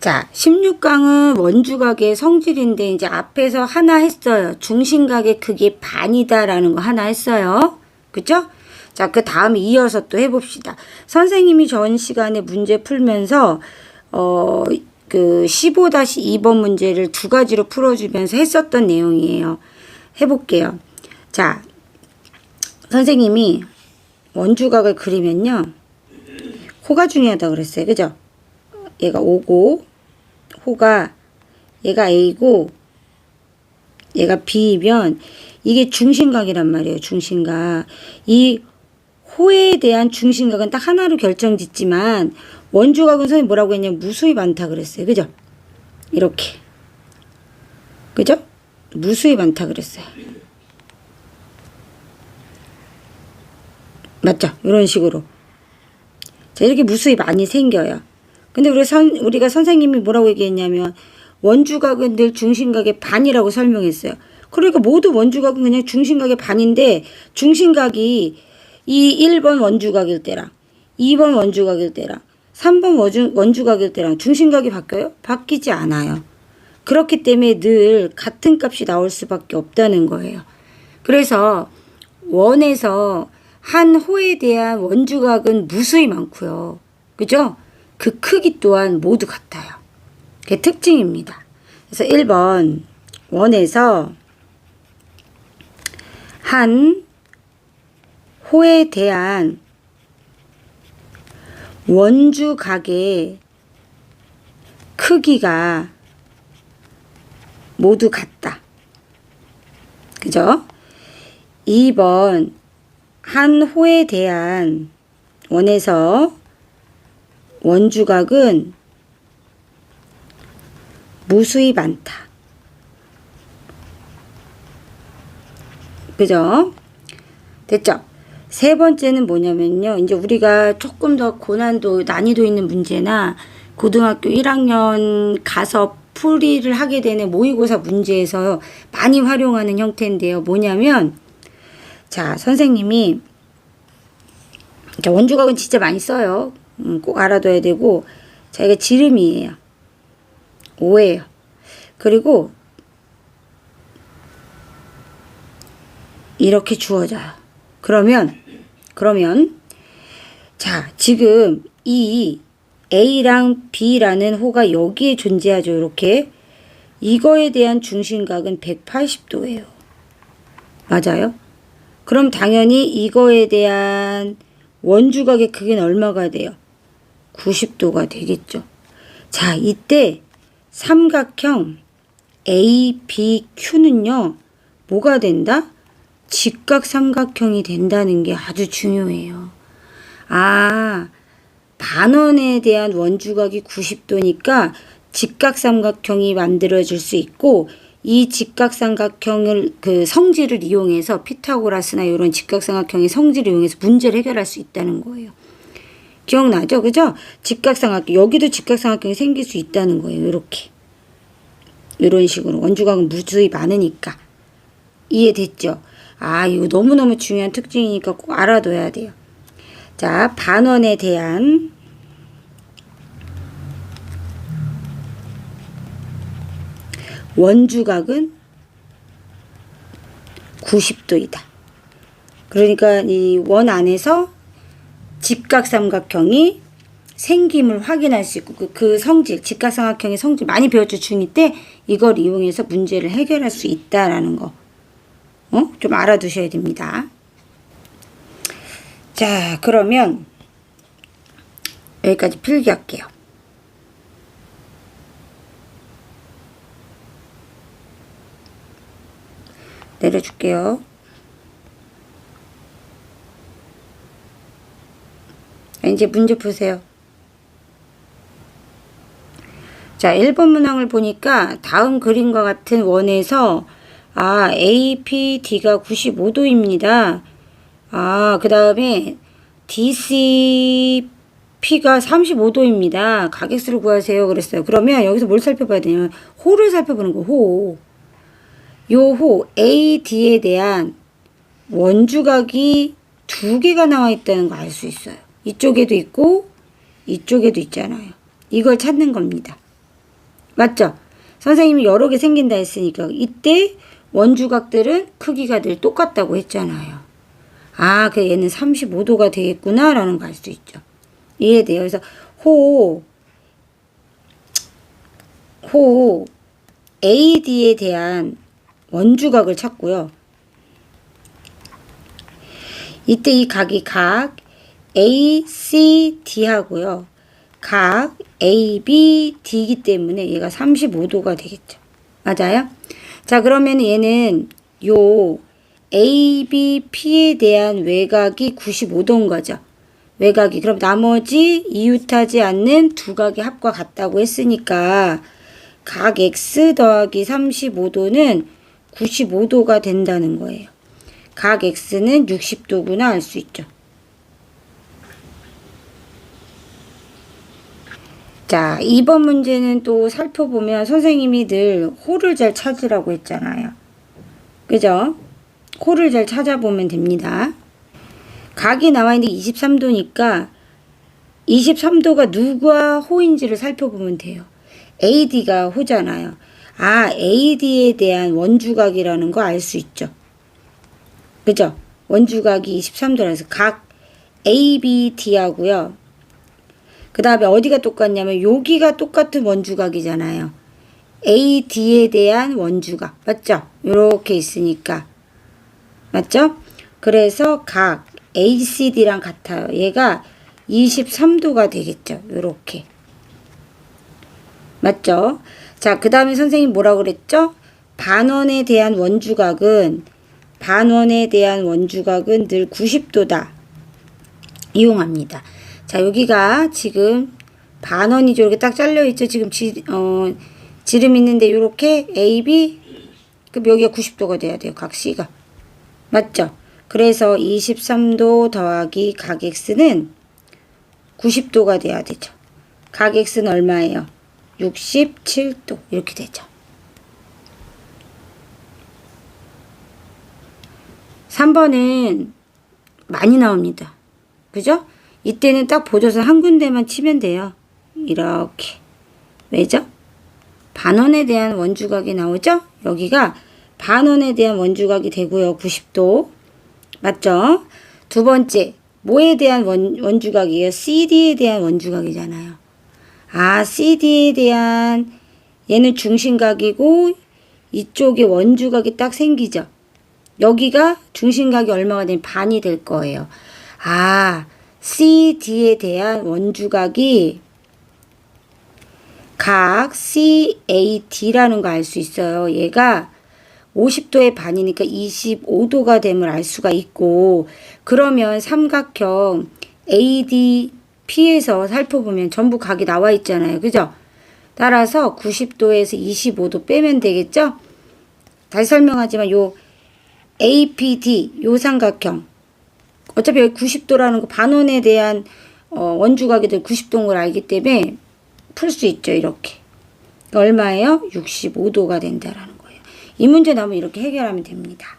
자, 16강은 원주각의 성질인데 이제 앞에서 하나 했어요. 중심각의 크기 반이다라는 거 하나 했어요. 그죠? 자, 그 다음에 이어서 또 해봅시다. 선생님이 전 시간에 문제 풀면서 그 15-2번 문제를 두 가지로 풀어주면서 했었던 내용이에요. 해볼게요. 자, 선생님이 원주각을 그리면요. 호가 중요하다고 그랬어요. 그죠? 얘가 O고 호가 얘가 A고 얘가 B이면 이게 중심각이란 말이에요. 중심각. 이 호에 대한 중심각은 딱 하나로 결정짓지만 원주각은 선생님 뭐라고 했냐면 무수히 많다 그랬어요. 그죠? 이렇게. 그죠? 무수히 많다 그랬어요. 맞죠? 이런 식으로. 자, 이렇게 무수히 많이 생겨요. 근데 우리가 선생님이 뭐라고 얘기했냐면 원주각은 늘 중심각의 반이라고 설명했어요. 그러니까 모두 원주각은 그냥 중심각의 반인데 중심각이 이 1번 원주각일 때랑 2번 원주각일 때랑 3번 원주각일 때랑 중심각이 바뀌어요? 바뀌지 않아요. 그렇기 때문에 늘 같은 값이 나올 수밖에 없다는 거예요. 그래서 원에서 한 호에 대한 원주각은 무수히 많고요. 그죠? 그 크기 또한 모두 같아요. 그게 특징입니다. 그래서 1번 원에서 한 호에 대한 원주각의 크기가 모두 같다. 그죠? 2번 한 호에 대한 원에서 원주각은 무수히 많다. 그죠? 됐죠? 세 번째는 뭐냐면요. 이제 우리가 조금 더 난이도 있는 문제나 고등학교 1학년 가서 풀이를 하게 되는 모의고사 문제에서 많이 활용하는 형태인데요. 뭐냐면, 자, 선생님이, 자, 원주각은 진짜 많이 써요. 꼭 알아둬야 되고, 자, 이게 지름이에요. 5예요. 그리고, 이렇게 주어져요. 그러면, 자, 지금 이 A랑 B라는 호가 여기에 존재하죠. 이렇게. 이거에 대한 중심각은 180도예요. 맞아요? 그럼 당연히 이거에 대한 원주각의 크기는 얼마가 돼요? 90도가 되겠죠. 자, 이때 삼각형 ABQ는요. 뭐가 된다? 직각삼각형이 된다는 게 아주 중요해요. 아, 반원에 대한 원주각이 90도니까 직각삼각형이 만들어질 수 있고 이 직각삼각형을 그 성질을 이용해서 피타고라스나 이런 직각삼각형의 성질을 이용해서 문제를 해결할 수 있다는 거예요. 기억나죠? 그죠? 직각삼각형. 여기도 직각삼각형이 생길 수 있다는 거예요. 이렇게. 이런 식으로. 원주각은 무수히 많으니까. 이해됐죠? 아, 이거 너무너무 중요한 특징이니까 꼭 알아둬야 돼요. 자, 반원에 대한 원주각은 90도이다. 그러니까 이 원 안에서 직각삼각형이 생김을 확인할 수 있고 그 성질, 직각삼각형의 성질 많이 배웠죠. 중2 때 이걸 이용해서 문제를 해결할 수 있다라는 거. 좀 알아두셔야 됩니다. 자, 그러면 여기까지 필기할게요. 내려줄게요. 이제 문제 푸세요. 자, 1번 문항을 보니까 다음 그림과 같은 원에서 APD가 95도입니다. 그 다음에 DCP가 35도입니다. 가격수를 구하세요. 그랬어요. 그러면 여기서 뭘 살펴봐야 되냐면 호를 살펴보는 거, 호. 요 호 AD에 대한 원주각이 두 개가 나와 있다는 거 알 수 있어요. 이쪽에도 있고 이쪽에도 있잖아요. 이걸 찾는 겁니다. 맞죠? 선생님이 여러 개 생긴다 했으니까 이때 원주각들은 크기가 늘 똑같다고 했잖아요. 아, 그 얘는 35도가 되겠구나 라는 거 알 수 있죠. 이해돼요. 그래서 호 AD에 대한 원주각을 찾고요. 이때 이 각이 각 ACD 하고요. 각 ABD이기 때문에 얘가 35도가 되겠죠. 맞아요? 자, 그러면 얘는 요 ABP에 대한 외곽이 95도인 거죠. 외곽이. 그럼 나머지 이웃하지 않는 두 각의 합과 같다고 했으니까 각 X 더하기 35도는 95도가 된다는 거예요. 각 X는 60도구나 알 수 있죠. 자, 2번 문제는 또 살펴보면 선생님이 늘 호를 잘 찾으라고 했잖아요. 그죠? 호를 잘 찾아보면 됩니다. 각이 나와 있는데 23도니까 23도가 누가 호인지를 살펴보면 돼요. AD가 호잖아요. 아, AD에 대한 원주각이라는 거 알 수 있죠. 그죠? 원주각이 23도라서 각 ABD 하고요. 그 다음에 어디가 똑같냐면 여기가 똑같은 원주각이잖아요. AD에 대한 원주각. 맞죠? 이렇게 있으니까. 맞죠? 그래서 각 ACD랑 같아요. 얘가 23도가 되겠죠. 이렇게. 맞죠? 자, 그 다음에 선생님 뭐라고 그랬죠? 반원에 대한 원주각은 늘 90도다. 이용합니다. 자, 여기가 지금 반원이죠. 이렇게 딱 잘려있죠. 지금 지름 있는데 이렇게 AB, 그럼 여기가 90도가 돼야 돼요. 각 C가. 맞죠? 그래서 23도 더하기 각 X는 90도가 돼야 되죠. 각 X는 얼마예요? 67도. 이렇게 되죠. 3번은 많이 나옵니다. 그죠? 이때는 딱 보조서 한 군데만 치면 돼요. 이렇게. 왜죠? 반원에 대한 원주각이 나오죠? 여기가 반원에 대한 원주각이 되고요. 90도. 맞죠? 두 번째, 뭐에 대한 원주각이에요? CD에 대한 원주각이잖아요. 아, CD에 대한 얘는 중심각이고 이쪽에 원주각이 딱 생기죠. 여기가 중심각이 얼마가 되면 반이 될 거예요. 아, CD에 대한 원주각이 각 CAD라는 거 알 수 있어요. 얘가 50도의 반이니까 25도가 됨을 알 수가 있고, 그러면 삼각형 ADP에서 살펴보면 전부 각이 나와 있잖아요. 그죠? 따라서 90도에서 25도 빼면 되겠죠? 다시 설명하지만 요 APD 요 삼각형 어차피 여기 90도라는 거 반원에 대한 원주각이 될 90도인 걸 알기 때문에 풀 수 있죠. 이렇게. 얼마예요? 65도가 된다라는 거예요. 이 문제 나오면 이렇게 해결하면 됩니다.